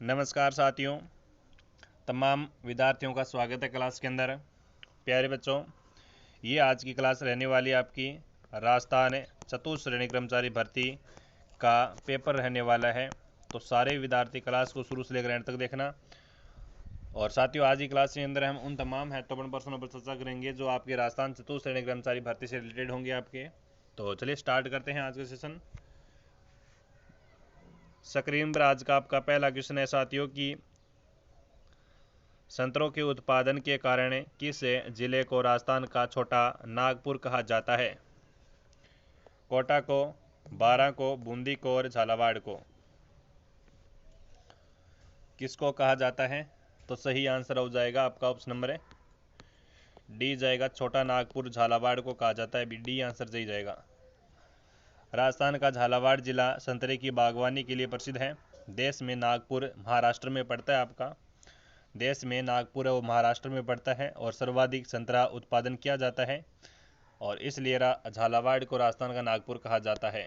नमस्कार साथियों, तमाम विद्यार्थियों का स्वागत है क्लास के अंदर। प्यारे बच्चों, ये आज की क्लास रहने वाली आपकी राजस्थान चतुश्रेणी कर्मचारी भर्ती का पेपर रहने वाला है। तो सारे विद्यार्थी क्लास को शुरू से लेकर एंड तक देखना। और साथियों, आज की क्लास के अंदर हम उन तमाम महत्वपूर्ण प्रश्नों पर चर्चा करेंगे जो आपके राजस्थान चतुश्रेणी कर्मचारी भर्ती से रिलेटेड होंगे आपके। तो चलिए स्टार्ट करते हैं आज का सेशन। स्क्रीन पर आज का आपका पहला क्वेश्चन है साथियों कि संतरों के उत्पादन के कारण किस जिले को राजस्थान का छोटा नागपुर कहा जाता है? कोटा को, बारां को, बूंदी को और झालावाड़ को। किसको कहा जाता है? तो सही आंसर हो जाएगा आपका ऑप्शन नंबर डी जाएगा, छोटा नागपुर झालावाड़ को कहा जाता है। डी आंसर सही जाएगा। राजस्थान का झालावाड़ जिला संतरे की बागवानी के लिए प्रसिद्ध है। देश में नागपुर महाराष्ट्र में पड़ता है आपका। देश में नागपुर और महाराष्ट्र में पड़ता है और सर्वाधिक संतरा उत्पादन किया जाता है और इसलिए झालावाड़ को राजस्थान का नागपुर कहा जाता है।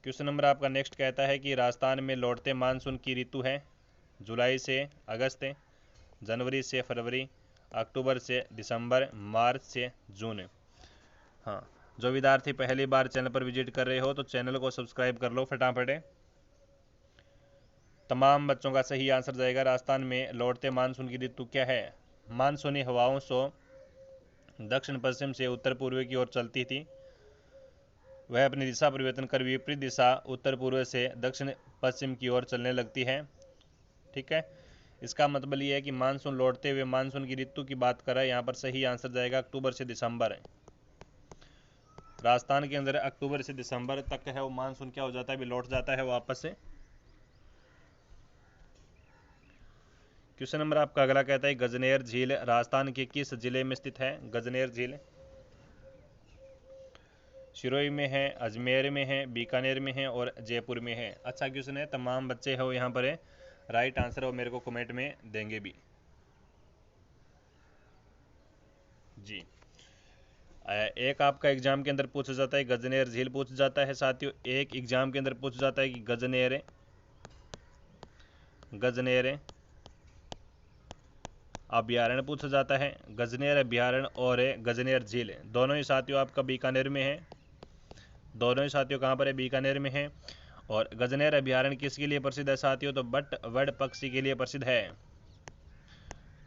क्वेश्चन नंबर आपका नेक्स्ट कहता है कि राजस्थान में लौटते मानसून की ऋतु है जुलाई से अगस्त, जनवरी से फरवरी, अक्टूबर से दिसंबर, मार्च से जून। हाँ, जो विद्यार्थी पहली बार चैनल पर विजिट कर रहे हो तो चैनल को सब्सक्राइब कर लो फटाफट। तमाम बच्चों का सही आंसर जाएगा। राजस्थान में लौटते मानसून की ऋतु क्या है? मानसूनी हवाओं से दक्षिण पश्चिम से उत्तर पूर्व की ओर चलती थी। वह अपनी दिशा परिवर्तन कर विपरीत दिशा उत्तर पूर्व से दक्षिण पश्चिम की ओर चलने लगती है। ठीक है, इसका मतलब ये है कि मानसून लौटते हुए मानसून की ऋतु की बात कर रहा है। यहाँ पर सही आंसर जाएगा अक्टूबर से दिसंबर। राजस्थान के अंदर अक्टूबर से दिसंबर तक है वो मानसून क्या हो जाता है, अभी लौट जाता है वापस से। क्वेश्चन नंबर आपका अगला कहता है गजनेर झील राजस्थान के किस जिले में स्थित है? गजनेर झील सिरोही में है, अजमेर में है, बीकानेर में है और जयपुर में है। अच्छा क्वेश्चन है, तमाम बच्चे हो यहाँ पर है राइट आंसर और मेरे को कमेंट में देंगे भी जी। एक आपका एग्जाम के अंदर पूछा जाता है गजनेर झील पूछा जाता है साथियों। एक एग्जाम के अंदर पूछा जाता है कि गजनेर अभ्यारण्य पूछा जाता है। गजनेर अभ्यारण्य और गजनेर झील दोनों ही साथियों आपका बीकानेर में है। दोनों ही साथियों कहाँ पर है? बीकानेर में है। और गजनेर अभ्यारण्य किसके लिए प्रसिद्ध है साथियों? तो बटवड़ पक्षी के लिए प्रसिद्ध है।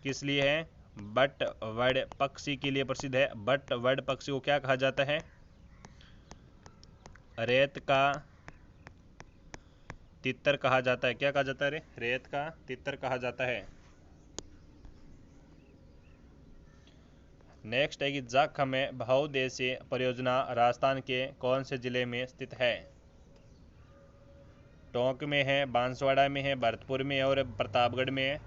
किस लिए है? बटवड़ पक्षी के लिए प्रसिद्ध है। बटवड़ पक्षी को क्या कहा जाता है? रेत का तितर कहा जाता है। क्या कहा जाता है? रेत का तितर कहा जाता है। नेक्स्ट है कि जाखम में बहुउद्देशीय परियोजना राजस्थान के कौन से जिले में स्थित है? टोंक में है, बांसवाड़ा में है, भरतपुर में है और प्रतापगढ़ में है।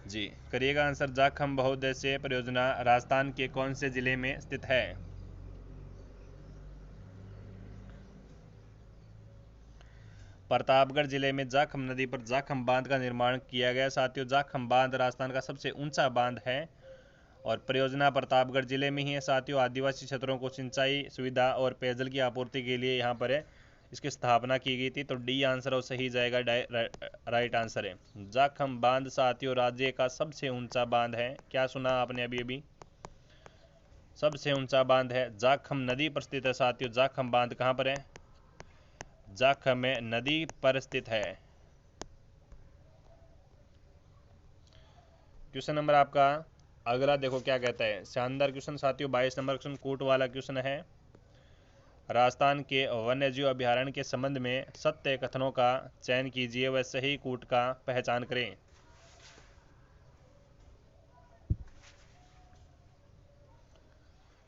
जी करिएगा आंसर। जाखम बहुउद्देशीय परियोजना राजस्थान के कौन से जिले में स्थित है? प्रतापगढ़ जिले में जाखम नदी पर जाखम बांध का निर्माण किया गया साथियों। जाखम बांध राजस्थान का सबसे ऊंचा बांध है और परियोजना प्रतापगढ़ जिले में ही है साथियों। आदिवासी क्षेत्रों को सिंचाई सुविधा और पेयजल की आपूर्ति के लिए यहाँ पर है इसकी स्थापना की गई थी। तो डी आंसर और सही जाएगा, राइट आंसर है। जाखम बांध साथियों राज्य का सबसे ऊंचा बांध है। क्या सुना आपने अभी अभी? सबसे ऊंचा बांध है, जाखम नदी पर स्थित है साथियों। जाखम बांध कहाँ पर है? जाखम नदी पर स्थित है। क्वेश्चन नंबर आपका अगला देखो क्या कहता है, शानदार क्वेश्चन साथियों। 22 नंबर क्वेश्चन कूट वाला क्वेश्चन है। राजस्थान के वन्यजीव अभ्यारण्य के संबंध में सत्य कथनों का चयन कीजिए व सही कूट का पहचान करें।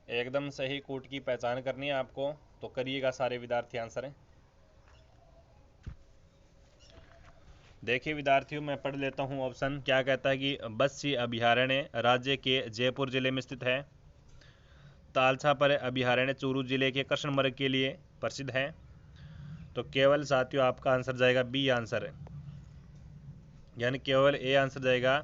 एकदम सही कूट की पहचान करनी है आपको, तो करिएगा सारे विद्यार्थी आंसर। देखिए विद्यार्थियों, मैं पढ़ लेता हूँ ऑप्शन। क्या कहता है कि बस्सी अभ्यारण्य राज्य के जयपुर जिले में स्थित है। तालछा पर अभ्यारण्य चूरू जिले के कृष्णमर्ग के लिए प्रसिद्ध है। तो केवल साथियों आपका आंसर जाएगा बी आंसर, यानी केवल ए आंसर जाएगा।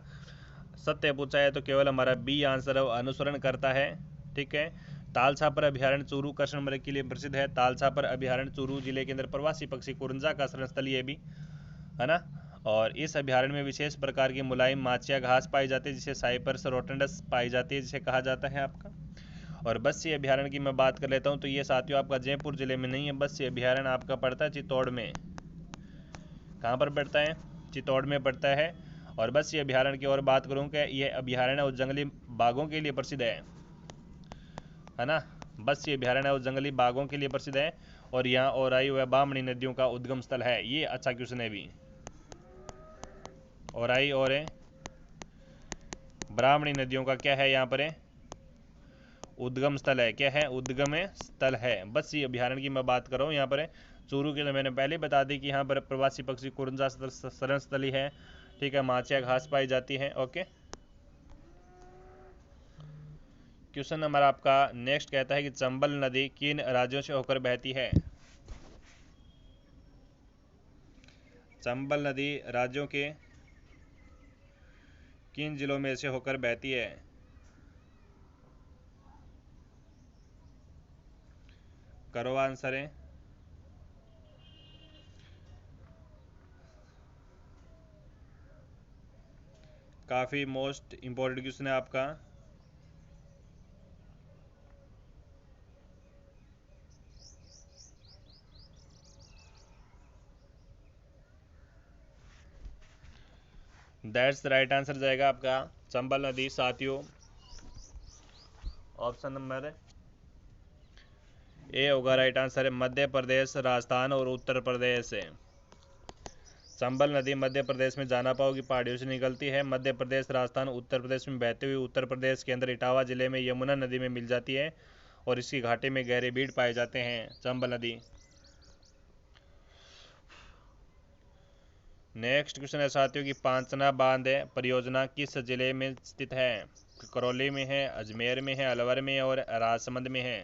सत्य पूछा है तो केवल हमारा बी आंसर अनुसरण करता है। ठीक है, तालछापर अभ्यारण्य चूरू कृष्ण मृग के लिए प्रसिद्ध है। तालछापर अभ्यारण्य चूरू जिले के अंदर प्रवासी पक्षी कुरंजा का आश्रय स्थल ये भी है ना। और इस अभ्यारण्य में विशेष प्रकार की मुलायम माचिया घास पाई जाती है जिसे साइप्रस रोटेंडस पाई जाती है, जिसे कहा जाता है आपका। और बस्सी अभ्यारण्य की मैं बात कर लेता हूँ तो ये साथियों आपका जयपुर जिले में नहीं है। बस्सी अभ्यारण्य आपका पड़ता है चित्तौड़ में। कहाँ पर पड़ता है? चित्तौड़ में पड़ता है। और बस्सी अभ्यारण्य की और बात करूँ कि यह अभ्यारण्य और जंगली बाघों के लिए प्रसिद्ध है ना। बस्सी अभ्यारण्य और जंगली बाघों के लिए प्रसिद्ध है। और यहाँ औराई व बामणी नदियों का उद्गम स्थल है। ये अच्छा क्वेश्चन है भी। औराई और ब्राह्मणी नदियों का क्या है यहाँ पर है? उद्गम स्थल है। क्या है? उद्गम स्थल है। बस्सी अभ्यारण्य की मैं बात कर रहा हूँ यहाँ पर है। चूरू के तो मैंने पहले बता दी कि यहाँ पर प्रवासी पक्षी कुरंजा शरण स्थली है, ठीक है। माचिया घास पाई जाती है। ओके, क्वेश्चन नंबर आपका नेक्स्ट कहता है कि चंबल नदी किन राज्यों से होकर बहती है? चंबल नदी राज्यों के किन जिलों में से होकर बहती है? करो आंसर है। काफी मोस्ट इंपॉर्टेंट क्वेश्चन है आपका। दैट्स द राइट आंसर जाएगा आपका चंबल नदी साथियों। ऑप्शन नंबर ए होगा राइट आंसर है। मध्य प्रदेश, राजस्थान और उत्तर प्रदेश है। चंबल नदी मध्य प्रदेश में जाना पाओ की पहाड़ियों से निकलती है। मध्य प्रदेश, राजस्थान, उत्तर प्रदेश में बहते हुए उत्तर प्रदेश के अंदर इटावा जिले में यमुना नदी में मिल जाती है और इसकी घाटी में गहरे बीड़ पाए जाते हैं। चंबल नदी। नेक्स्ट क्वेश्चन है साथियों की पांचना बांध परियोजना किस जिले में स्थित है? करौली में है, अजमेर में है, अलवर में और राजसमंद में है।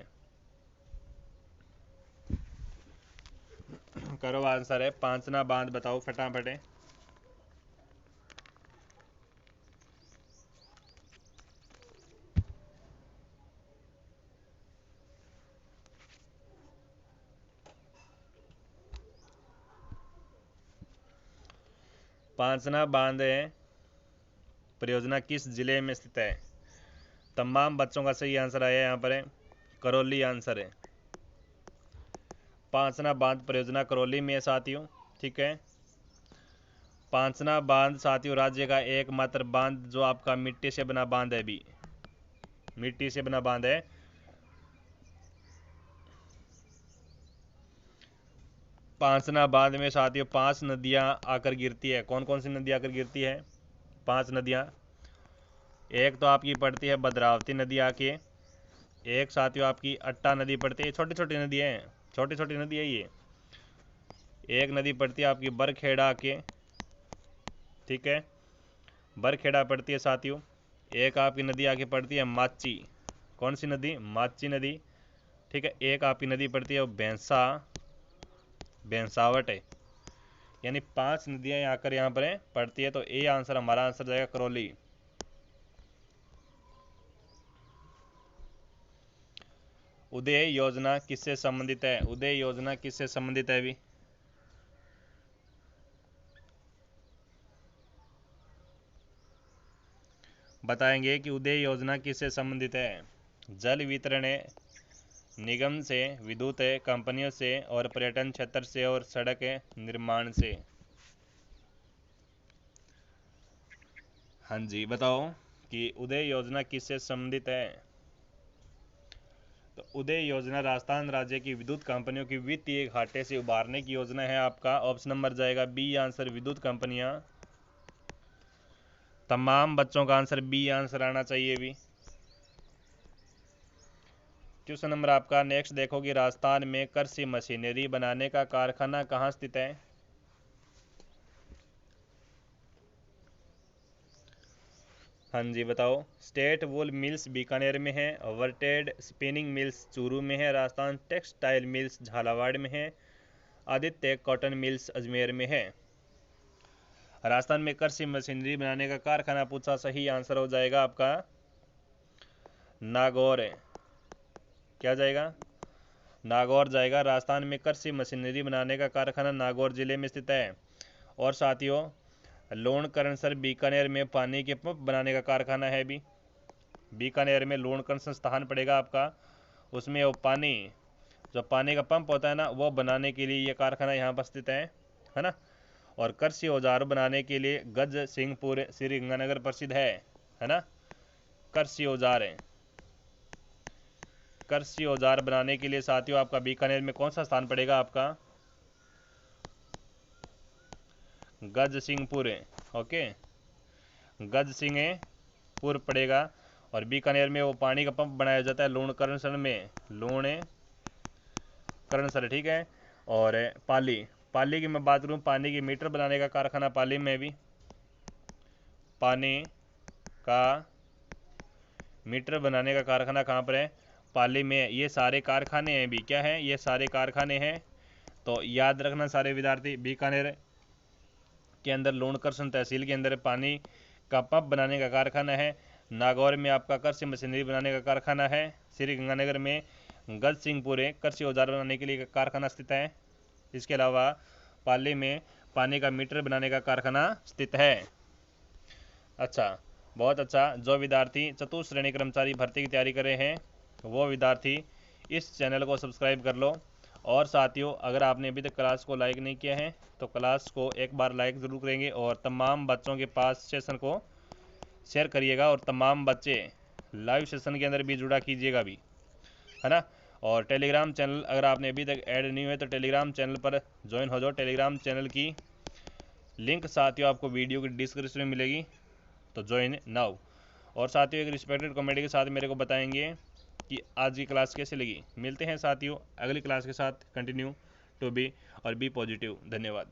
करो आंसर है। पांचना बांध बताओ फटाफट। पांचना बांध परियोजना किस जिले में स्थित है? तमाम बच्चों का सही आंसर आया यहाँ पर है करौली आंसर है। पांचना बांध परियोजना करौली में है साथियों, ठीक है। पांचना बांध साथियों राज्य का एकमात्र बांध जो आपका मिट्टी से बना बांध है, भी मिट्टी से बना बांध है। पांचना बांध में साथियों 5 नदियां आकर गिरती है। कौन कौन सी नदियां आकर गिरती है? 5 नदियां। एक तो आपकी पड़ती है भद्रावती नदी आके, एक साथियों आपकी अट्टा नदी पड़ती है। छोटी छोटी नदी है, छोटी छोटी नदी है ये। एक नदी पड़ती है आपकी बरखेड़ा के, ठीक है, बरखेड़ा पड़ती है साथियों। एक आपकी नदी आके पड़ती है माची। कौन सी नदी? माची नदी, ठीक है। एक आपकी नदी पड़ती है भैंसावट है। यानी 5 नदियां आकर यहाँ पर पड़ती है। तो ए आंसर हमारा आंसर जाएगा करौली। उदय योजना किससे संबंधित है? उदय योजना किससे संबंधित है? भी बताएंगे कि उदय योजना किससे संबंधित है। जल वितरण निगम से, विद्युत कंपनियों से और पर्यटन क्षेत्र से और सड़क निर्माण से। हाँ जी, बताओ कि उदय योजना किससे संबंधित है? तो उदय योजना राजस्थान राज्य की विद्युत कंपनियों की वित्तीय घाटे से उबारने की योजना है आपका। ऑप्शन नंबर जाएगा बी आंसर, विद्युत कंपनियां। तमाम बच्चों का आंसर बी आंसर आना चाहिए भी। क्वेश्चन नंबर आपका नेक्स्ट देखो कि राजस्थान में कृषि मशीनरी बनाने का कारखाना कहाँ स्थित है? हाँ जी, बताओ। स्टेट वूल मिल्स बीकानेर में है, वर्टेड स्पिनिंग मिल्स चूरू में है, राजस्थान टेक्सटाइल मिल्स झालावाड़ में है, आदित्य कॉटन मिल्स अजमेर में है। राजस्थान में कृषि मशीनरी बनाने का कारखाना पूछा, सही आंसर हो जाएगा आपका नागौर है। क्या जाएगा? नागौर जाएगा। राजस्थान में कृषि मशीनरी बनाने का कारखाना नागौर जिले में स्थित है। और साथियों, लोणकरणसर बीकानेर में पानी के पंप बनाने का कारखाना है भी। बीकानेर में लोणकरणसर स्थान पड़ेगा आपका, उसमें वो पानी, जो पानी का पंप होता है ना, वो बनाने के लिए ये कारखाना यहाँ पर स्थित है ना। और कृषि औजार बनाने के लिए गज सिंहपुर श्रीगंगानगर प्रसिद्ध है ना। कृषि औजार है, कृषि औजार बनाने के लिए साथियों आपका बीकानेर में कौन सा स्थान पड़ेगा आपका? गज सिंहपुर, ओके, गज सिंहपुर पड़ेगा। और बीकानेर में वो पानी का पंप बनाया जाता है लोणकरणसर में, लोणकरणसर, ठीक है। और पाली की मैं बात करूँ, पानी की मीटर बनाने का कारखाना पाली में भी, पानी का मीटर बनाने का कारखाना कहाँ पर है? पाली में। ये सारे कारखाने हैं भी, क्या है? ये सारे कारखाने हैं। तो याद रखना सारे विद्यार्थी, बीकानेर के अंदर लोणकरणसर तहसील के अंदर पानी का पंप बनाने का कारखाना है। नागौर में आपका कृषि मशीनरी बनाने का कारखाना है। श्रीगंगानगर में गज सिंहपुर कृषि औजार बनाने के लिए कारखाना स्थित है। इसके अलावा पाली में पानी का मीटर बनाने का कारखाना स्थित है। अच्छा, बहुत अच्छा। जो विद्यार्थी चतुर्थ श्रेणी कर्मचारी भर्ती की तैयारी कर रहे हैं वो विद्यार्थी इस चैनल को सब्सक्राइब कर लो। और साथियों, अगर आपने अभी तक क्लास को लाइक नहीं किया है तो क्लास को एक बार लाइक ज़रूर करेंगे और तमाम बच्चों के पास सेशन को शेयर करिएगा और तमाम बच्चे लाइव सेशन के अंदर भी जुड़ा कीजिएगा भी, है ना। और टेलीग्राम चैनल अगर आपने अभी तक ऐड नहीं हुए तो टेलीग्राम चैनल पर ज्वाइन हो जाओ। टेलीग्राम चैनल की लिंक साथियों आपको वीडियो की डिस्क्रिप्शन में मिलेगी, तो ज्वाइन नाउ। और साथियों, एक रिस्पेक्टेड कमेंट के साथ मेरे को बताएंगे कि आज की क्लास कैसे लगी। मिलते हैं साथियों अगली क्लास के साथ। कंटिन्यू टू बी और बी पॉजिटिव। धन्यवाद।